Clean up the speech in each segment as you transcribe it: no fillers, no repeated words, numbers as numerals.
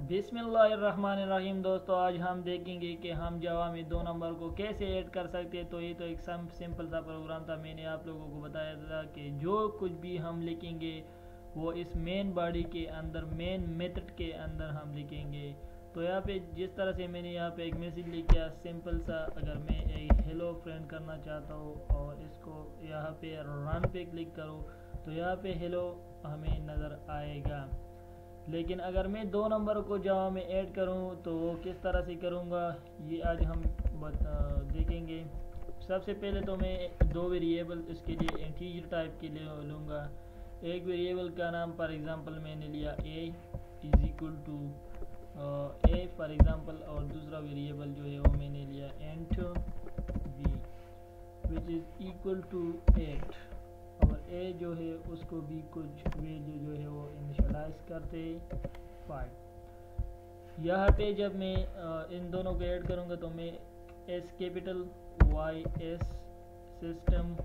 बिस्मिल्लाहिर्रहमानिर्रहीम। दोस्तों, आज हम देखेंगे कि हम जावा में 2 नंबर को कैसे ऐड कर सकते हैं। तो ये तो एक सिंपल सा प्रोग्राम था। मैंने आप लोगों को बताया था कि जो कुछ भी हम लिखेंगे वो इस मेन बॉडी के अंदर, मेन मेथड के अंदर हम लिखेंगे। तो यहाँ पे जिस तरह से मैंने यहाँ पे एक मैसेज लिखा सिंपल सा, अगर मैं एक हेलो फ्रेंड करना चाहता हूँ और इसको यहाँ पे रन पे क्लिक करूँ तो यहाँ पे हेलो हमें नज़र आएगा। लेकिन अगर मैं 2 नंबर को जावा में ऐड करूं तो वो किस तरह से करूंगा ये आज हम देखेंगे। सबसे पहले तो मैं 2 वेरिएबल इसके लिए इंटीजर टाइप के लिए लूँगा। एक वेरिएबल का नाम फॉर एग्जांपल मैंने लिया a is equal to a for example, और दूसरा वेरिएबल जो है वो मैंने लिया int b which is equal to 8, और a जो है उसको भी कुछ वैल्यू जो है वो इनिशियलाइज करते 5। यहाँ पे जब मैं इन दोनों को ऐड करूँगा तो मैं s capital y s system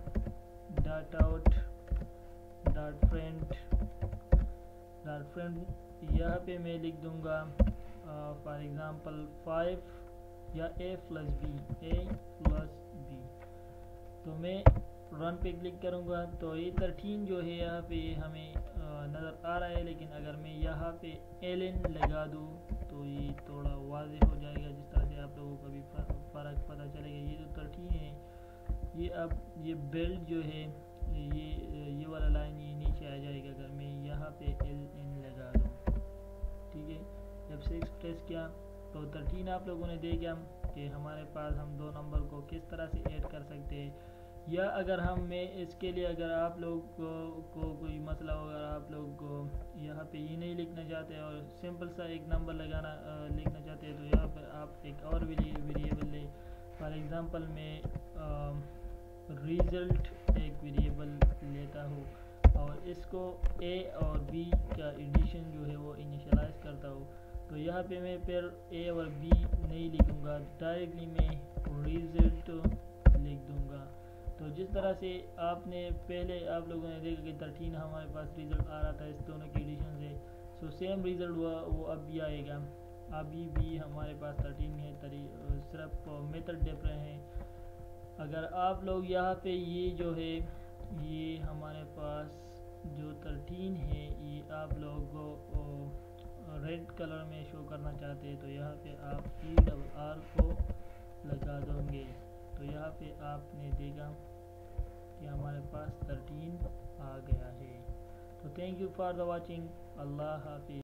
dot out dot friend यहाँ पे मैं लिख दूँगा फॉर एग्जांपल 5 या a प्लस b। तो मैं रन पे क्लिक करूँगा तो ये 13 जो है यहाँ पे हमें नज़र आ रहा है। लेकिन अगर मैं यहाँ पे एलन लगा दूँ तो ये थोड़ा वाज़ेह हो जाएगा, जिस तरह से आप लोगों को भी फ़र्क पता चलेगा। ये जो 13 है ये अब ये बेल्ट जो है ये वाला लाइन ये नीचे आ जाएगा अगर मैं यहाँ पे एलन लगा दूँ। ठीक है, जब 6 प्रेस किया तो 13 आप लोगों ने देखा कि हमारे पास हम 2 नंबर को किस तरह से ऐड कर सकते हैं। या अगर मैं इसके लिए अगर आप लोग को कोई मसला हो, अगर आप लोग को यहाँ पे ये नहीं लिखना चाहते और सिंपल सा एक नंबर लिखना चाहते हैं तो यहाँ पर आप एक और वेरिएबल ले। फॉर एग्जांपल मैं रिज़ल्ट एक वेरिएबल लेता हूँ और इसको a और b का एडिशन जो है वो इनिशियलाइज करता हूँ। तो यहाँ पे मैं फिर a और b नहीं लिखूँगा, डायरेक्टली मैं रिज़ल्ट लिख दूँगा। तो जिस तरह से आपने पहले आप लोगों ने देखा कि 13 हमारे पास रिज़ल्ट आ रहा था इस दोनों के एडिशन से, सो सेम रिज़ल्ट वो अब भी आएगा। अभी भी हमारे पास 13 है, सिर्फ मेथड डिफरेंट है। अगर आप लोग यहाँ पे ये जो है ये हमारे पास जो 13 है ये आप लोग रेड कलर में शो करना चाहते हैं तो यहाँ पे आप ERR को लगा दोगे तो यहाँ पे आपने देखा कि हमारे पास 13 आ गया है। तो thank you for the watching. Allah हाफिज़।